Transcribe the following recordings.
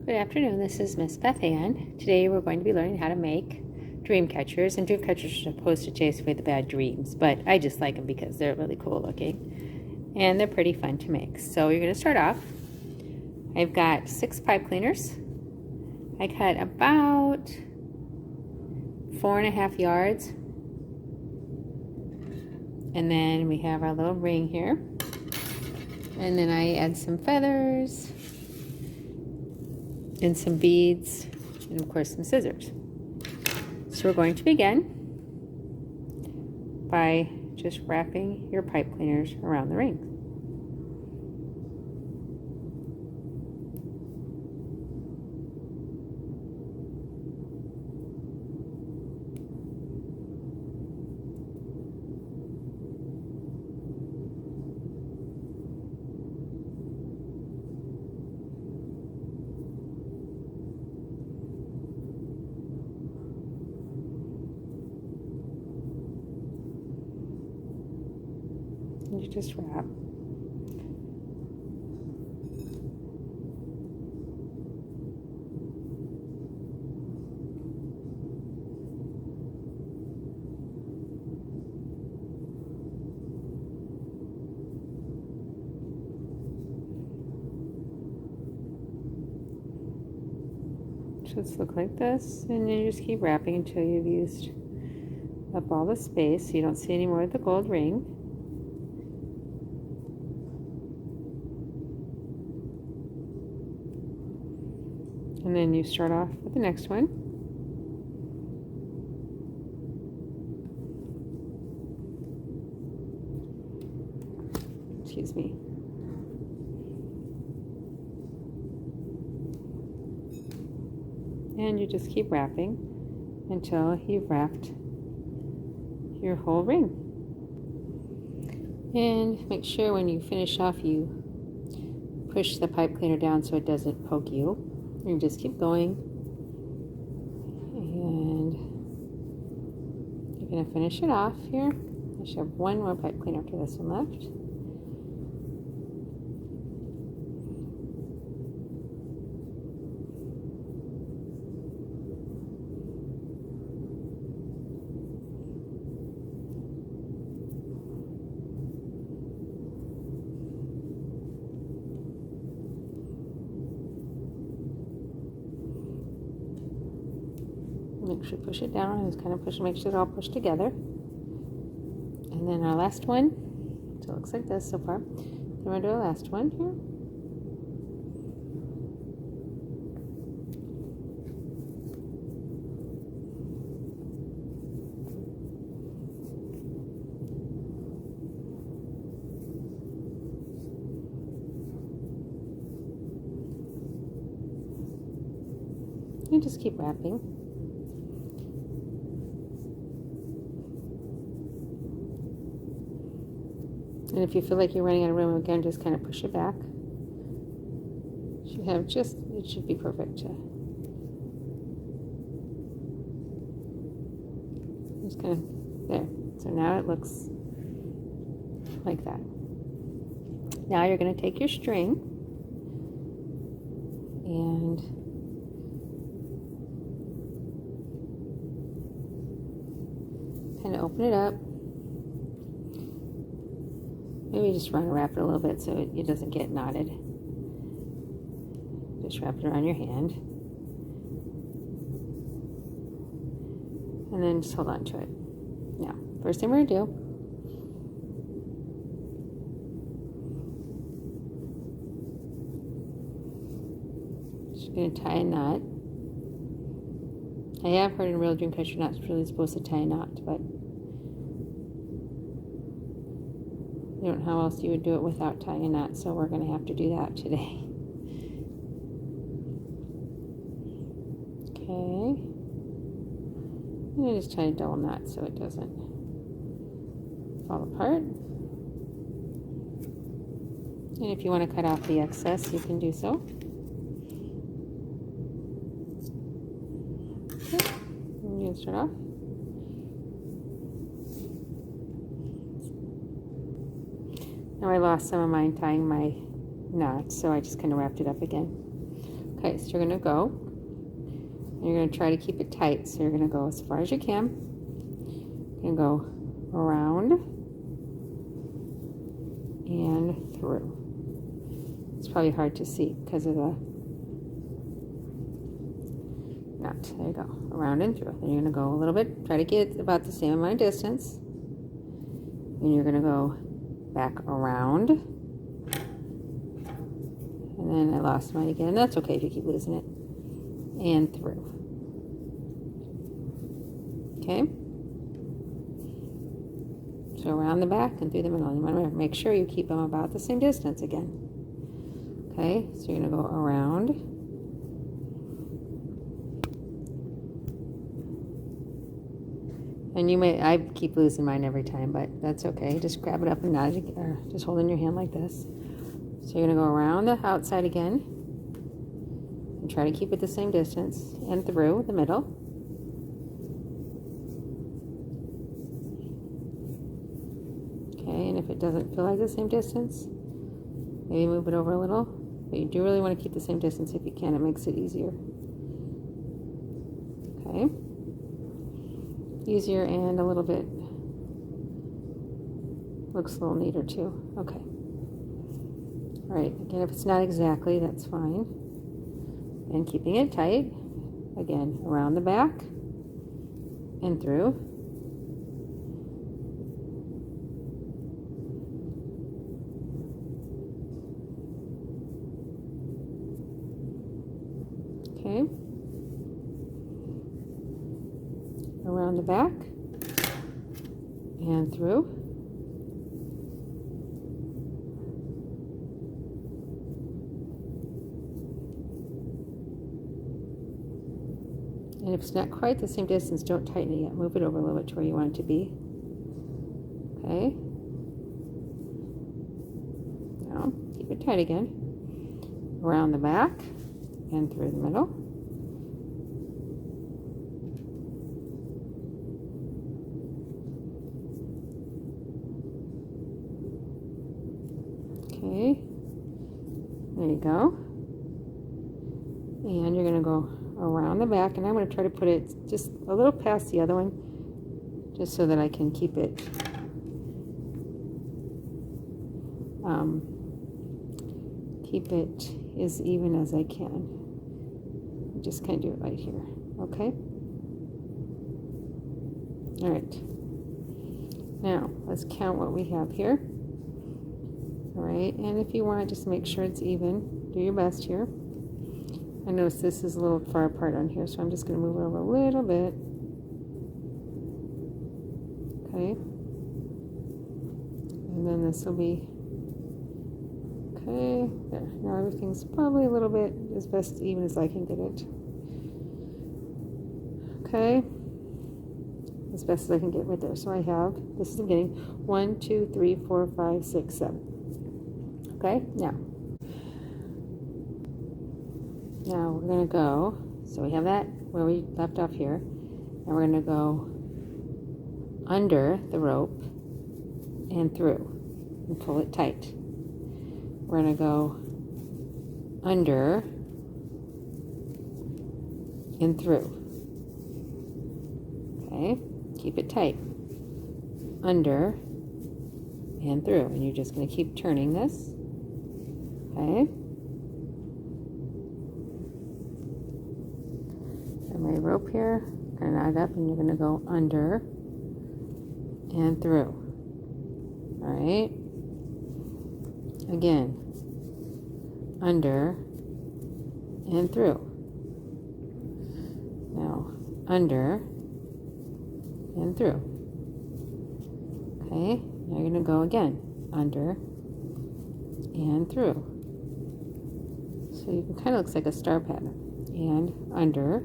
Good afternoon, this is Miss Beth Ann. Today we're going to be learning how to make dream catchers, and dream catchers are supposed to chase away the bad dreams, but I just like them because they're really cool looking and they're pretty fun to make. So you're going to start off. I've got 6 pipe cleaners. I cut about 4.5 yards, and then we have our little ring here, and then I add some feathers and some beads, and of course some scissors. So we're going to begin by just wrapping your pipe cleaners around the ring. You just wrap. Just look like this, and then you just keep wrapping until you've used up all the space so you don't see any more of the gold ring. And then you start off with the next one. Excuse me. And you just keep wrapping until you've wrapped your whole ring. And make sure when you finish off you push the pipe cleaner down so it doesn't poke you. You just keep going, and you're going to finish it off here. I should have one more pipe cleaner after this one left. Make sure you push it down and just kind of push, make sure it's all pushed together. And then our last one, so it looks like this so far. Then we're going to do our last one here. You just keep wrapping. And if you feel like you're running out of room, again, just kind of push it back. It should be perfect. Just kind of there. So now it looks like that. Now you're going to take your string and kind of open it up. Maybe just wrap it a little bit so it doesn't get knotted. Just wrap it around your hand. And then just hold on to it. Now, first thing we're going to do, just going to tie a knot. I have heard in real Dreamcatchers you're not really supposed to tie a knot, but I don't know how else you would do it without tying a knot, so we're going to have to do that today. Okay. And I just tie a double knot so it doesn't fall apart. And if you want to cut off the excess, you can do so. Okay. I'm going to start off. Now I lost some of mine tying my knots, so I just kind of wrapped it up again. Okay, so you're going to go, and you're going to try to keep it tight. So you're going to go as far as you can. You're going to go around and through. It's probably hard to see because of the knot. There you go, around and through. Then you're going to go a little bit, try to get about the same amount of distance. And you're going to go back around. And then I lost mine again. That's okay if you keep losing it. And through. Okay? So around the back and through the middle. You want to make sure you keep them about the same distance again. Okay? So you're going to go around. And you may, I keep losing mine every time, but that's okay. Just grab it up and nod it, or just hold it in your hand like this. So you're going to go around the outside again and try to keep it the same distance and through the middle. Okay, and if it doesn't feel like the same distance, maybe move it over a little. But you do really want to keep the same distance if you can. It makes it easier. Okay. Easier and a little bit, looks a little neater too. Okay. All right, again, if it's not exactly, that's fine. And keeping it tight, again, around the back and through. Okay. Around the back and through. And if it's not quite the same distance, don't tighten it yet. Move it over a little bit to where you want it to be. Okay. Now, keep it tight again. Around the back and through the middle. Okay, there you go. And you're going to go around the back, and I'm going to try to put it just a little past the other one, just so that I can keep it as even as I can. Just kind of do it right here, okay? All right. Now, let's count what we have here. All right, and if you want, just make sure it's even. Do your best here. I notice this is a little far apart on here, so I'm just going to move it over a little bit. Okay. And then this will be, okay, there. Now everything's probably a little bit as best even as I can get it. Okay. As best as I can get right there. So I have, this is the beginning, 1, 2, 3, 4, 5, 6, 7. Okay, now we're going to go, so we have that where we left off here, and we're going to go under the rope and through and pull it tight. We're going to go under and through. Okay, keep it tight. Under and through, and you're just going to keep turning this. Okay. And my rope here, going to knot it up, and you're going to go under and through. All right. Again, under and through. Now, under and through. Okay. Now you're going to go again, under and through. So you can kind of looks like a star pattern. And under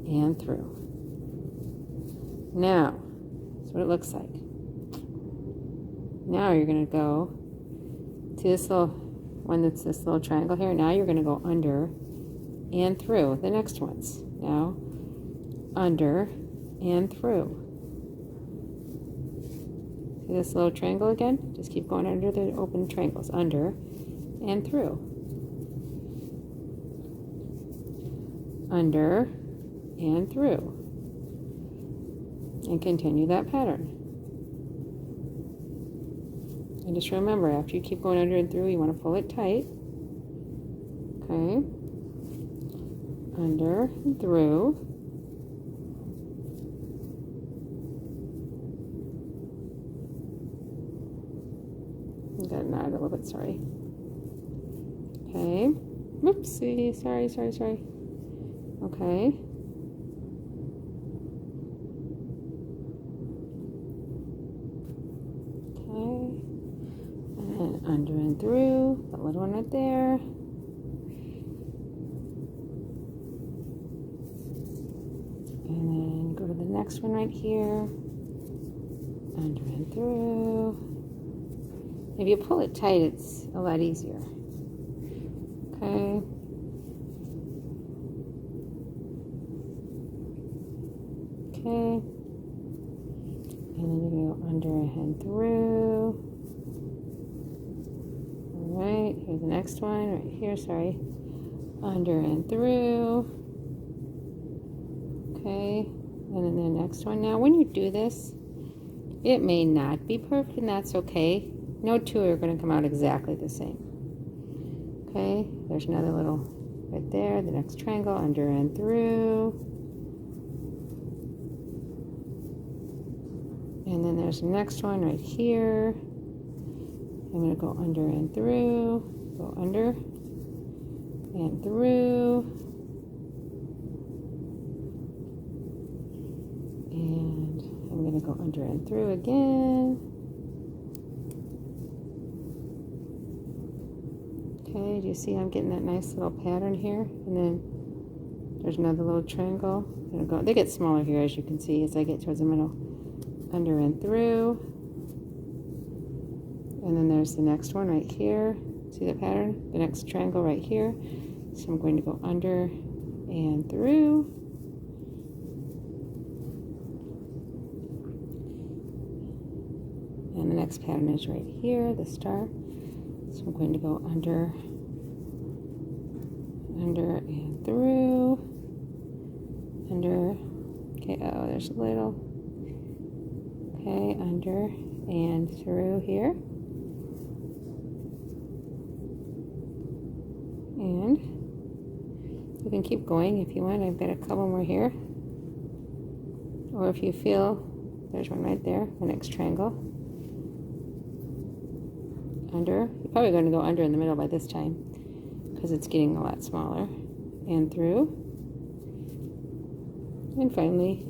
and through. Now, that's what it looks like. Now you're going to go to this little one that's this little triangle here. Now you're going to go under and through the next ones. Now, under and through. See this little triangle again? Just keep going under the open triangles. Under and through. under, and through. And continue that pattern. And just remember, after you keep going under and through, you want to pull it tight. Okay. Under and through. Got knot a little bit, sorry. Okay. Whoopsie, sorry. Okay. And under and through, the little one right there. And then go to the next one right here. Under and through. If you pull it tight, it's a lot easier. Okay. Okay. And then you're going to go under and through. Alright, here's the next one, right here, sorry. Under and through. Okay, and then the next one. Now, when you do this, it may not be perfect, and that's okay. No two are going to come out exactly the same. Okay, there's another little right there, the next triangle, under and through. And then there's the next one right here. I'm going to go under and through, go under and through. And I'm going to go under and through again. Okay, do you see I'm getting that nice little pattern here? And then there's another little triangle. They get smaller here, as you can see, as I get towards the middle. Under and through. And then there's the next one right here. See the pattern? The next triangle right here. So I'm going to go under and through. And the next pattern is right here, the star. So I'm going to go under and through, under, okay, oh, there's a little, okay, under and through here, and you can keep going if you want. I've got a couple more here, or if you feel, there's one right there, the next triangle, under. You're probably going to go under in the middle by this time because it's getting a lot smaller, and through. And finally,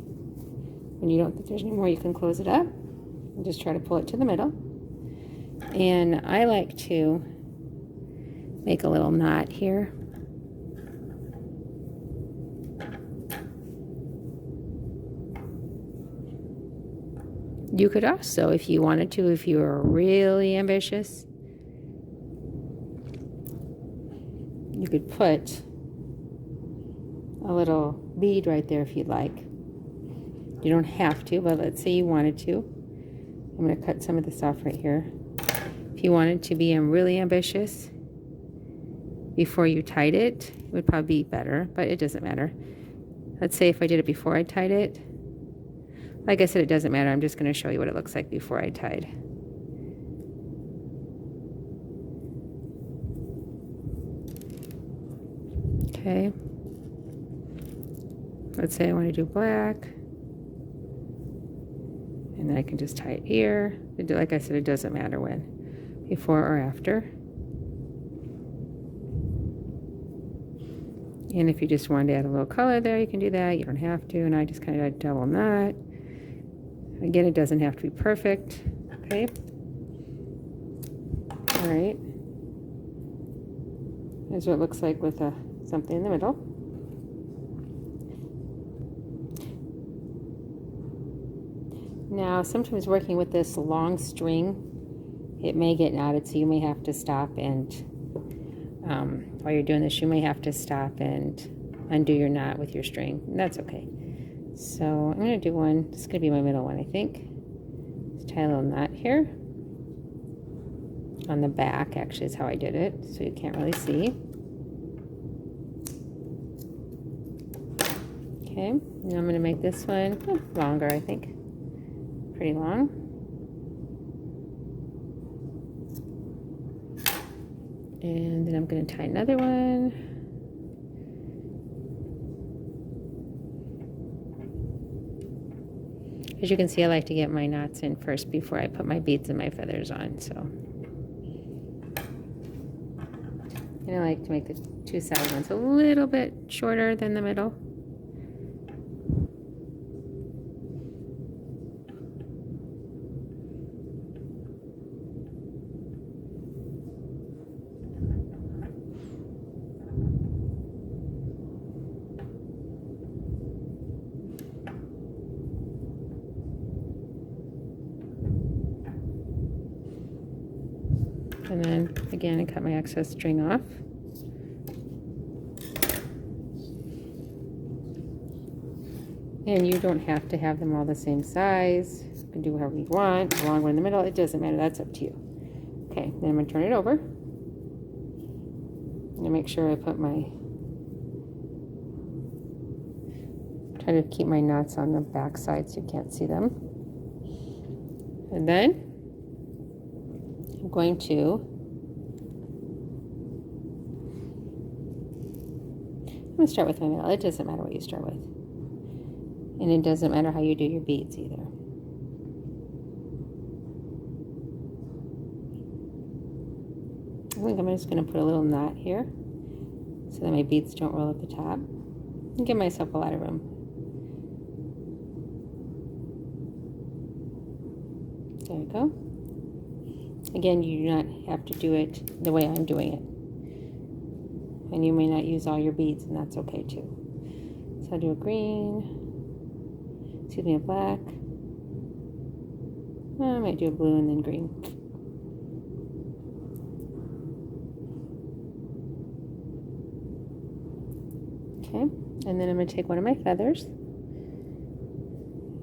when you don't think there's any more, you can close it up and just try to pull it to the middle. And I like to make a little knot here. You could also, if you wanted to, if you were really ambitious, you could put a little bead right there if you'd like. You don't have to, but let's say you wanted to. I'm going to cut some of this off right here. If you wanted to be really ambitious, before you tied it, it would probably be better, but it doesn't matter. Let's say if I did it before I tied it. Like I said, it doesn't matter. I'm just going to show you what it looks like before I tied. Okay. Let's say I want to do black. And then I can just tie it here. Like I said, it doesn't matter when, before or after. And if you just wanted to add a little color there, you can do that. You don't have to. And I just kind of did a double knot. Again, it doesn't have to be perfect. Okay. All right. Here's what it looks like with something in the middle. Now, sometimes working with this long string, it may get knotted, so you may have to stop and, while you're doing this, you may have to stop and undo your knot with your string. And that's okay. So I'm going to do one. This is going to be my middle one, I think. Just tie a little knot here. On the back, actually, is how I did it, so you can't really see. Okay, now I'm going to make this one longer, I think. Pretty long. And then I'm going to tie another one. As you can see, I like to get my knots in first before I put my beads and my feathers on. So, and I like to make the two side ones a little bit shorter than the middle. And then again, I cut my excess string off. And you don't have to have them all the same size. You can do however you want. A long one in the middle, it doesn't matter. That's up to you. Okay, then I'm going to turn it over. I'm going to make sure I put my... Try to keep my knots on the back side so you can't see them. And then I'm going to... I'm going to start with my middle. It doesn't matter what you start with. And it doesn't matter how you do your beads either. I think I'm just going to put a little knot here so that my beads don't roll at the top. And give myself a lot of room. There we go. Again, you do not have to do it the way I'm doing it. And you may not use all your beads, and that's okay too. So I'll do a green. Excuse me, a black. I might do a blue and then green. Okay, and then I'm going to take one of my feathers.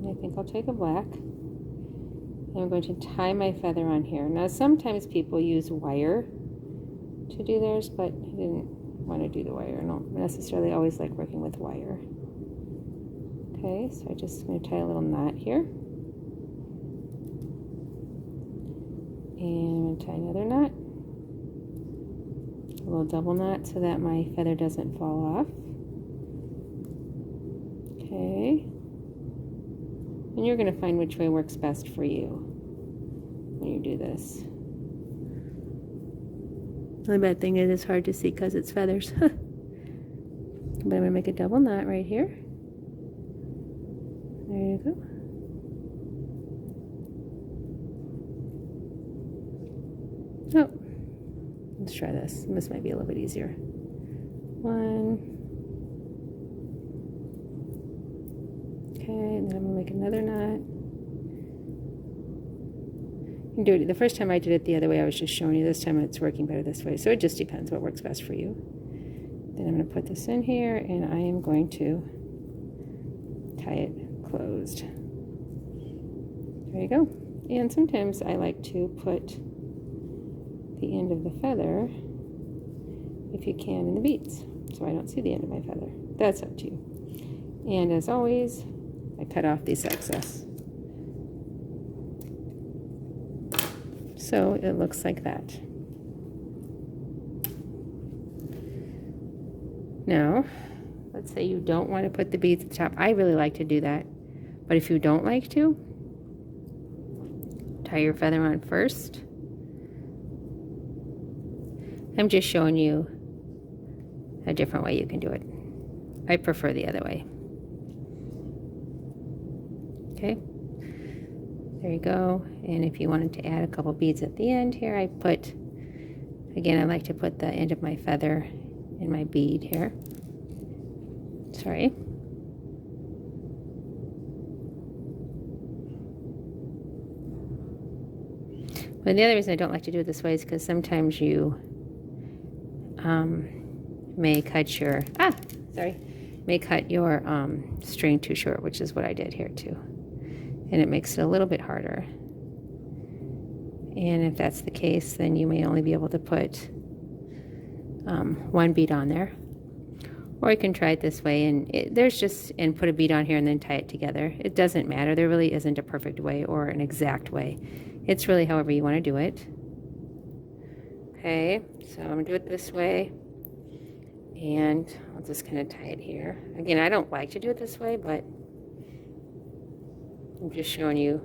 And I think I'll take a black. And I'm going to tie my feather on here. Now, sometimes people use wire to do theirs, but I didn't want to do the wire. I don't necessarily always like working with wire. Okay, so I'm just going to tie a little knot here. And I'm going to tie another knot. A little double knot so that my feather doesn't fall off. Okay. And you're going to find which way works best for you when you do this. The only bad thing is it's hard to see because it's feathers. But I'm going to make a double knot right here. There you go. Oh, let's try this. This might be a little bit easier. One. Okay, and then I'm going to make another knot. You can do it. The first time I did it the other way, I was just showing you. This time it's working better this way. So it just depends what works best for you. Then I'm going to put this in here, and I am going to tie it closed. There you go. And sometimes I like to put the end of the feather, if you can, in the beads, so I don't see the end of my feather. That's up to you. And as always, I cut off this excess. So it looks like that. Now, let's say you don't want to put the beads at the top. I really like to do that. But if you don't like to, tie your feather on first. I'm just showing you a different way you can do it. I prefer the other way. Okay, there you go. And if you wanted to add a couple beads at the end here, I put, again, I like to put the end of my feather in my bead here. Sorry. But the other reason I don't like to do it this way is because sometimes you may cut your string too short, which is what I did here too, and it makes it a little bit harder. And if that's the case, then you may only be able to put one bead on there, Or you can try it this way, and and put a bead on here and then tie it together. It doesn't matter. There really isn't a perfect way or an exact way. It's really however you want to do it. Okay, so I'm going to do it this way. And I'll just kind of tie it here. Again, I don't like to do it this way, but I'm just showing you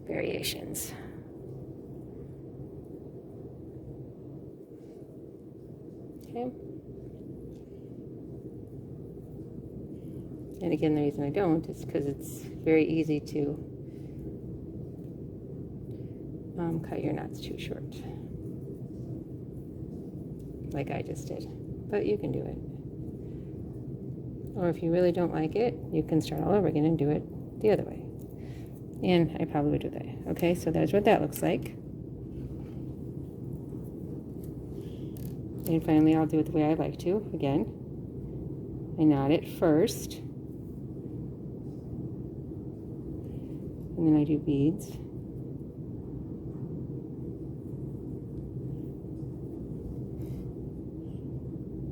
variations. Okay. And again, the reason I don't is because it's very easy to cut your knots too short, like I just did. But you can do it. Or if you really don't like it, you can start all over again and do it the other way. And I probably would do that. Okay, so that's what that looks like. And finally, I'll do it the way I like to. Again, I knot it first. And then I do beads.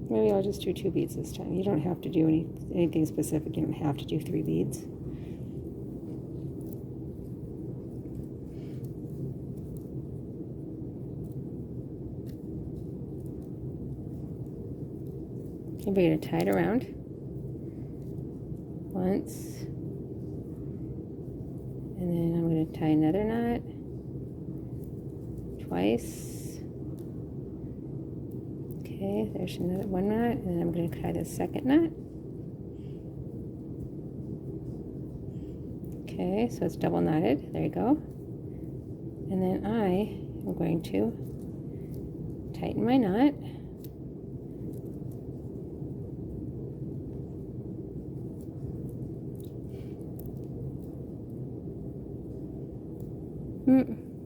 Maybe I'll just do 2 beads this time. You don't have to do anything specific. You don't have to do 3 beads. Okay, we're going to tie it around once. And then I'm going to tie another knot twice. Okay, there's another one knot, and then I'm going to tie the second knot. Okay, so it's double knotted. There you go. And then I am going to tighten my knot.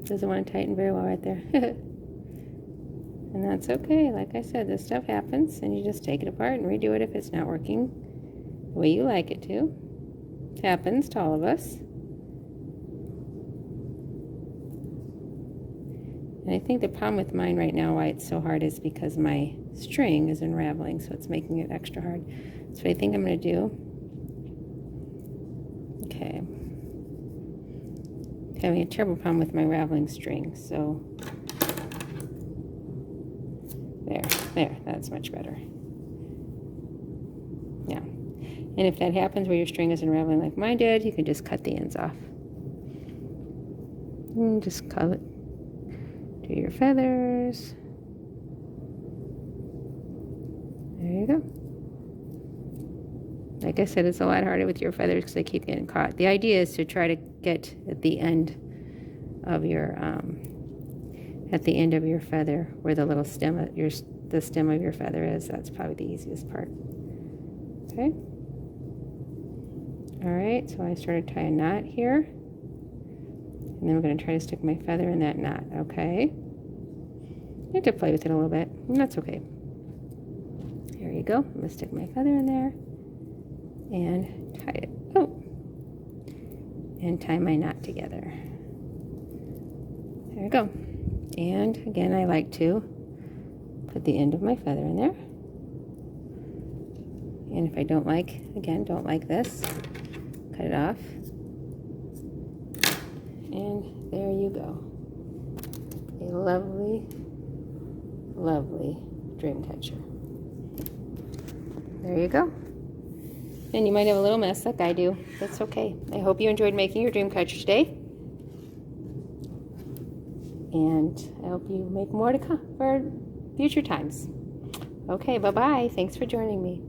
Doesn't want to tighten very well right there. And that's okay. Like I said, this stuff happens, and you just take it apart and redo it if it's not working the way you like it to. It happens to all of us. And I think the problem with mine right now, why it's so hard, is because my string is unraveling, so it's making it extra hard. So what I think I'm going to do, okay, I'm having a terrible problem with my raveling string, so there, that's much better. Yeah. And if that happens where your string is unraveling like mine did, you can just cut the ends off. And just cut it. Do your feathers. There you go. Like I said, it's a lot harder with your feathers because they keep getting caught. The idea is to try to get at the end of your feather, where the little stem of the stem of your feather is. That's probably the easiest part. Okay. All right, so I started tying a knot here, and then we're going to try to stick my feather in that knot. Okay. You have to play with it a little bit, and that's okay. There you go. I'm going to stick my feather in there and tie it. Oh, and tie my knot together. There you go. And again, I like to put the end of my feather in there. And if I don't like this, cut it off. And there you go. A lovely, lovely dream catcher. There you go. And you might have a little mess like I do. That's okay. I hope you enjoyed making your dream catcher today. And I hope you make more to come for future times. Okay, bye-bye. Thanks for joining me.